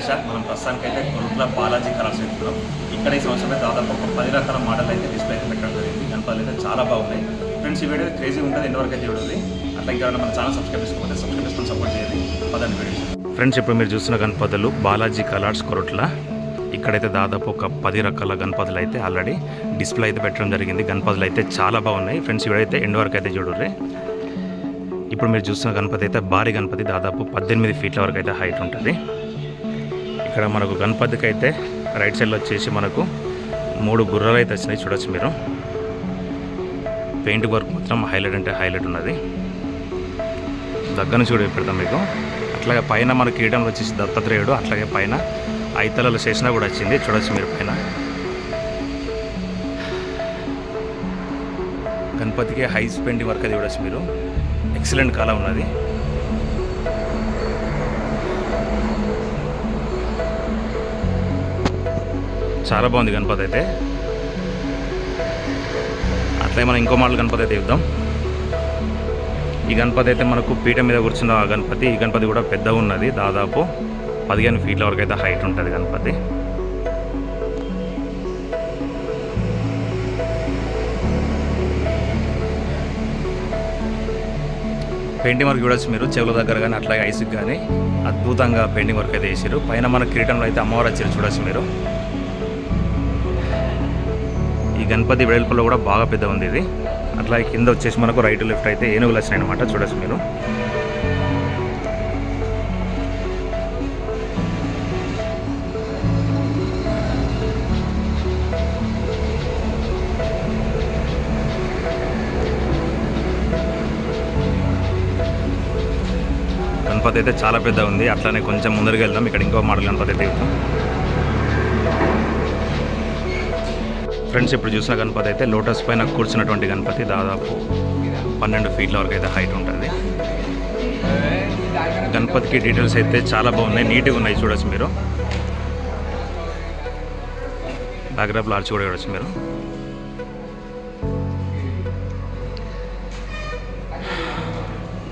గణేష. మనం ప్రస్తుతానికి అయితే కొరుట్ల బాలాజీ కలర్స్ వెళ్తున్నాం. ఇక్కడ ఈ సంవత్సరం దాదాపు ఒక 10 రకాల మోడల్ అయితే డిస్ప్లే అయితే పెట్టడం జరిగింది. గణపతులు అయితే చాలా బాగున్నాయి ఫ్రెండ్స్. ఈ వీడియో క్రేజీ ఉంటుంది, ఎంతవరకు అయితే చూడండి. అట్లా ఇంకా మన ఛానల్ సబ్స్క్రైబ్ చేసుకుంటే సబ్స్క్రైబ్ చేసుకొని సపోర్ట్ చేయండి. పదండి వీడియో. ఫ్రెండ్స్, ఇప్పుడు మీరు చూస్తున్న గణపతులు బాలాజీ కలర్స్ కొరుట్ల. ఇక్కడైతే దాదాపు ఒక 10 రకాల గణపతులు అయితే ఆల్రెడీ డిస్ప్లే అయితే పెట్టడం జరిగింది. గణపతులు అయితే చాలా బాగున్నాయి ఫ్రెండ్స్. ఈ వీడియో అయితే ఎండ్ వరకు అయితే చూడండి. ఇప్పుడు మీరు చూస్తున్న గణపతి అయితే భారీ గణపతి, దాదాపు 18 ఫీట్ల వరకు అయితే హైట్ ఉంటుంది. ఇక్కడ మనకు గణపతికి అయితే రైట్ సైడ్లో వచ్చేసి మనకు 3 గుర్రాలు అయితే వచ్చినాయి, చూడొచ్చు మీరు. పెయింట్ వర్క్ మాత్రం హైలైట్ అంటే హైలైట్ ఉన్నది. దగ్గర నుంచి కూడా పెడతాం మీకు. అట్లాగే పైన మన కిరీటంలో వచ్చేసి దత్తాత్రేయుడు, అట్లాగే పైన ఐతలలో శేషన కూడా వచ్చింది, చూడొచ్చు మీరు పైన. గణపతికి హై పెయింట్ వర్క్ అది చూడొచ్చు మీరు. ఎక్సలెంట్ కళ ఉన్నది. చాలా బాగుంది గణపతి అయితే. అట్లే మనం ఇంకో మోడల్ గణపతి అయితే ఇద్దాం. ఈ గణపతి అయితే మనకు పీఠ మీద కూర్చున్న గణపతి. ఈ గణపతి కూడా పెద్దగా ఉన్నది, దాదాపు 15 ఫీట్ల వరకు అయితే హైట్ ఉంటుంది గణపతి. పెయింటింగ్ వర్క్ చూడొచ్చు మీరు, చెవుల దగ్గర కానీ అట్లాగే ఐస్కి కానీ అద్భుతంగా పెయింటింగ్ వర్క్ అయితే వేసారు. పైన మన కిరీటంలో అయితే అమ్మవారు వచ్చారు, చూడొచ్చు మీరు. ఈ గణపతి వెడల్పులో కూడా బాగా పెద్ద ఉంది ఇది. అట్లాగే కింద వచ్చేసి మనకు రైట్ లెఫ్ట్ అయితే ఏనుగులు వచ్చినాయి అనమాట, చూడొచ్చు మీరు. గణపతి అయితే చాలా పెద్ద ఉంది. అట్లానే కొంచెం ముందరికి వెళ్దాం. ఇక్కడ ఇంకో మోడల్ గణపతి అయితే ఇద్దాం. ఫ్రెండ్స్, ఇప్పుడు చూసిన గణపతి అయితే లోటస్ పైన కూర్చున్నటువంటి గణపతి, దాదాపు 12 ఫీట్ల వరకు అయితే హైట్ ఉంటుంది. గణపతికి డీటెయిల్స్ అయితే చాలా బాగున్నాయి, నీట్గా ఉన్నాయి, చూడొచ్చు మీరు. బ్యాక్గ్రౌండ్లో ఆర్చ్ కూడా చూడొచ్చు మీరు.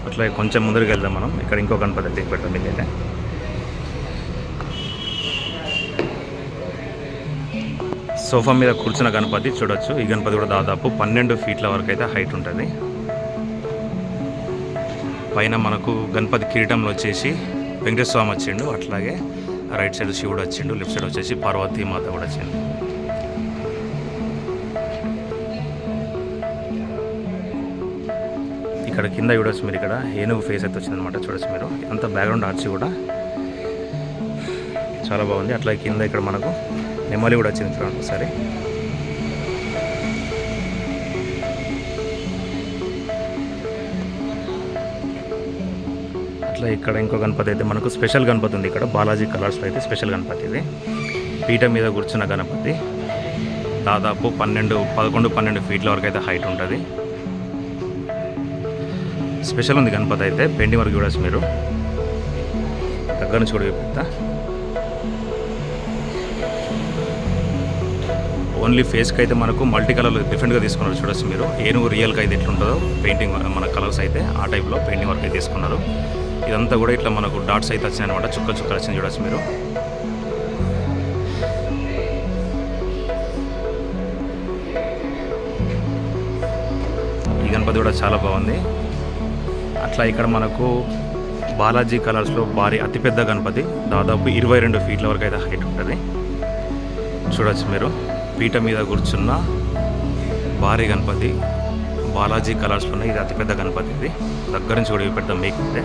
అట్లా కొంచెం ముందరికి వెళ్దాం మనం. ఇక్కడ ఇంకో గణపతి అయితే పెడతాం మీకైతే. సోఫా మీద కూర్చున్న గణపతి చూడొచ్చు. ఈ గణపతి కూడా దాదాపు 12 ఫీట్ల వరకు అయితే హైట్ ఉంటుంది. పైన మనకు గణపతి కిరీటంలో వచ్చేసి వెంకటేశ్వర స్వామి వచ్చిండు, అట్లాగే రైట్ సైడ్ శివుడు వచ్చిండు, లెఫ్ట్ సైడ్ వచ్చేసి పార్వతీ మాత కూడా వచ్చింది. ఇక్కడ కింద చూడొచ్చు మీరు, ఇక్కడ ఏనుగు ఫేస్ అయితే వచ్చిందనమాట, చూడొచ్చు మీరు. అంత బ్యాక్గ్రౌండ్ ఆర్చ్ కూడా చాలా బాగుంది. అట్లా కింద ఇక్కడ మనకు నెమలి కూడా వచ్చింది, చూడండి ఒకసారి. అట్లా ఇక్కడ ఇంకో గణపతి అయితే మనకు స్పెషల్ గణపతి ఉంది. ఇక్కడ బాలాజీ కలర్స్లో అయితే స్పెషల్ గణపతి ఇది. పీఠ మీద కూర్చున్న గణపతి, దాదాపు 11-12 ఫీట్ల వరకు అయితే హైట్ ఉంటుంది. స్పెషల్ ఉంది గణపతి అయితే. పెయింటింగ్ వర్క్ చూడొచ్చు మీరు. దగ్గర నుంచి కూడా చూపిస్తా. ఓన్లీ ఫేస్కి అయితే మనకు మల్టీ కలర్లు డిఫరెంట్గా తీసుకున్నారు, చూడొచ్చు మీరు. ఏనుగు రియల్గా అయితే ఎట్లుంటుందో పెయింటింగ్ మన కలర్స్ అయితే ఆ టైప్లో పెయింటింగ్ వర్క్ అయితే తీసుకున్నారు. ఇదంతా కూడా ఇట్లా మనకు డాట్స్ అయితే వచ్చినాయి అనమాట, చుక్కలు చుక్కలు వచ్చినాయి, చూడొచ్చు మీరు. ఈ గణపతి కూడా చాలా బాగుంది. అట్లా ఇక్కడ మనకు బాలాజీ కలర్స్లో భారీ అతిపెద్ద గణపతి, దాదాపు 22 ఫీట్ల వరకు అయితే హైట్ ఉంటుంది, చూడొచ్చు మీరు. పీఠ మీద కూర్చున్న భారీ గణపతి, బాలాజీ కలర్స్లోనే ఇది అతిపెద్ద గణపతి. ఇది దగ్గర నుంచి కూడా పెడతాం మీకు అయితే.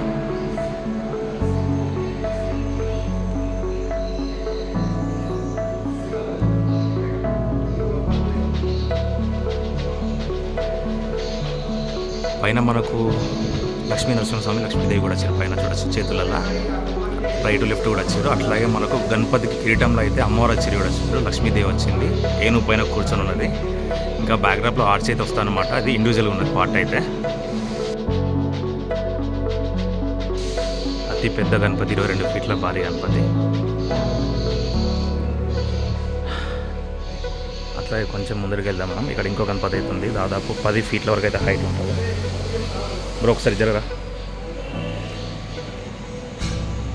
పైన మనకు లక్ష్మీ నరసింహస్వామి, లక్ష్మీదేవి కూడా వచ్చారు పైన, చూడొచ్చు చేతులలో. రైట్ లెఫ్ట్ కూడా వచ్చారు. అట్లాగే మనకు గణపతికి కిరీటంలో అయితే అమ్మవారు వచ్చారు, కూడా వచ్చారు. లక్ష్మీదేవి వచ్చింది, ఏనుగు పైన కూర్చొని ఉన్నది. ఇంకా బ్యాక్గ్రౌండ్లో ఆర్చ్ అయితే వస్తానమాట, అది ఇండివిజువల్గా ఉన్నది పార్ట్ అయితే. అతి పెద్ద గణపతి, 22 ఫీట్ల భారీ గణపతి. అట్లాగే కొంచెం ముందరికి వెళ్దాం మనం. ఇక్కడ ఇంకో గణపతి అయితే ఉంది, దాదాపు 10 ఫీట్ల వరకు అయితే హైట్ ఉంటుంది. బ్రో ఒకసారి జరగరా.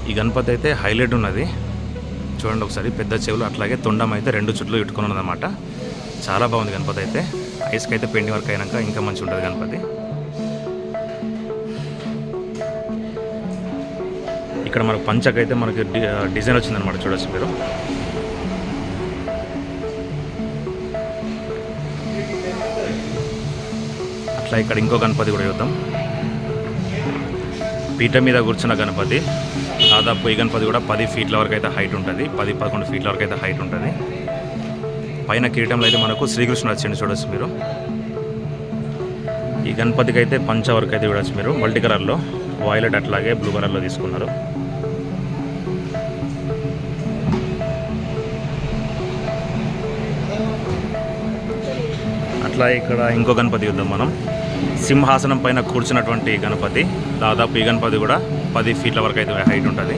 ఈ గణపతి అయితే హైలైట్ ఉన్నది. చూడండి ఒకసారి, పెద్ద చెవులు అట్లాగే తొండం అయితే 2 చుట్లు ఇట్టుకుని ఉన్నదన్నమాట. చాలా బాగుంది గణపతి అయితే. ఐస్కి అయితే పెయింటింగ్ వర్క్ అయినాక ఇంకా మంచిగా ఉంటుంది గణపతి. ఇక్కడ మనకు పంచకైతే మనకి డిజైన్ వచ్చిందనమాట, చూడొచ్చు మీరు. అట్లా ఇక్కడ ఇంకో గణపతి కూడా చూద్దాం. పీట మీద కూర్చున్న గణపతి. దాదాపు ఈ గణపతి కూడా 10 ఫీట్ల వరకు అయితే హైట్ ఉంటుంది, 10-11 ఫీట్ల వరకు అయితే హైట్ ఉంటుంది. పైన కిరీటంలో అయితే మనకు శ్రీకృష్ణుడు వచ్చింది, చూడొచ్చు మీరు. ఈ గణపతికి అయితే పంచ వరకు అయితే చూడొచ్చు మీరు, మల్టీ కలర్లో, వైలెట్ అట్లాగే బ్లూ కలర్లో తీసుకున్నారు. అట్లా ఇక్కడ ఇంకో గణపతి చూద్దాం మనం. సింహాసనం పైన కూర్చున్నటువంటి గణపతి. దాదాపు ఈ గణపతి కూడా 10 ఫీట్ల వరకు అయితే హైట్ ఉంటుంది.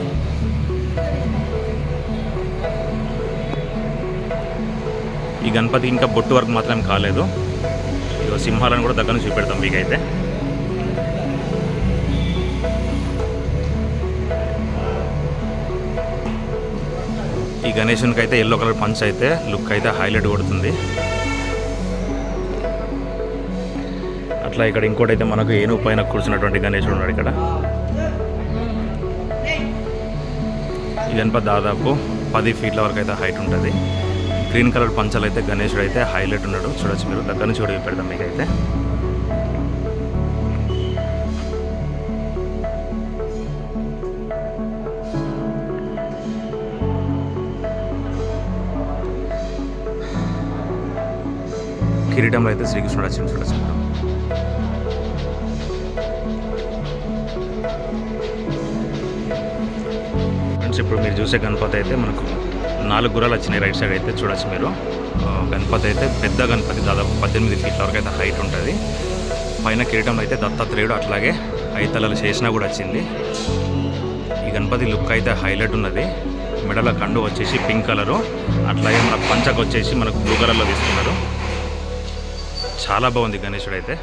ఈ గణపతి ఇంకా బొట్టు వరకు మాత్రం కాలేదు. ఇదో సింహాలను కూడా దగ్గర నుంచి చూపెడతాం మీకైతే. ఈ గణేశునికి అయితే ఎల్లో కలర్ పంచ్ అయితే లుక్ అయితే హైలైట్ కొడుతుంది. అట్లా ఇక్కడ ఇంకోటైతే మనకు ఏనుగు పైన కూర్చున్నటువంటి గణేశుడు ఉన్నాడు ఇక్కడ. ఈ గణపతి దాదాపు 10 ఫీట్ల వరకు అయితే హైట్ ఉంటుంది. గ్రీన్ కలర్ పంచలు అయితే గణేశుడు అయితే హైలైట్ ఉన్నాడు, చూడొచ్చు మీరు. దగ్గర నుంచి చూడ పెడతాం మీకైతే. కిరీటంలో అయితే శ్రీకృష్ణుడు వచ్చింది, చూడొచ్చు మీరు. ఫ్రెండ్స్ ఇప్పుడు మీరు చూసే గణపతి అయితే మనకు 4 గుర్రాలు వచ్చినాయి రైట్ సైడ్ అయితే, చూడొచ్చు మీరు. గణపతి అయితే పెద్ద గణపతి, దాదాపు 18 ఫీట్ల వరకు అయితే హైట్ ఉంటుంది. పైన కిరీటంలో అయితే దత్తాత్రేయుడు అట్లాగే 5 తలలు చేసినా కూడా వచ్చింది. ఈ గణపతి లుక్ అయితే హైలైట్ ఉన్నది. మెడల కండు వచ్చేసి పింక్ కలరు, అట్లాగే మన పంచకు వచ్చేసి మనకు బ్లూ కలర్లో తీసుకున్నారు. చాలా బాగుంది గణేశుడు అయితే.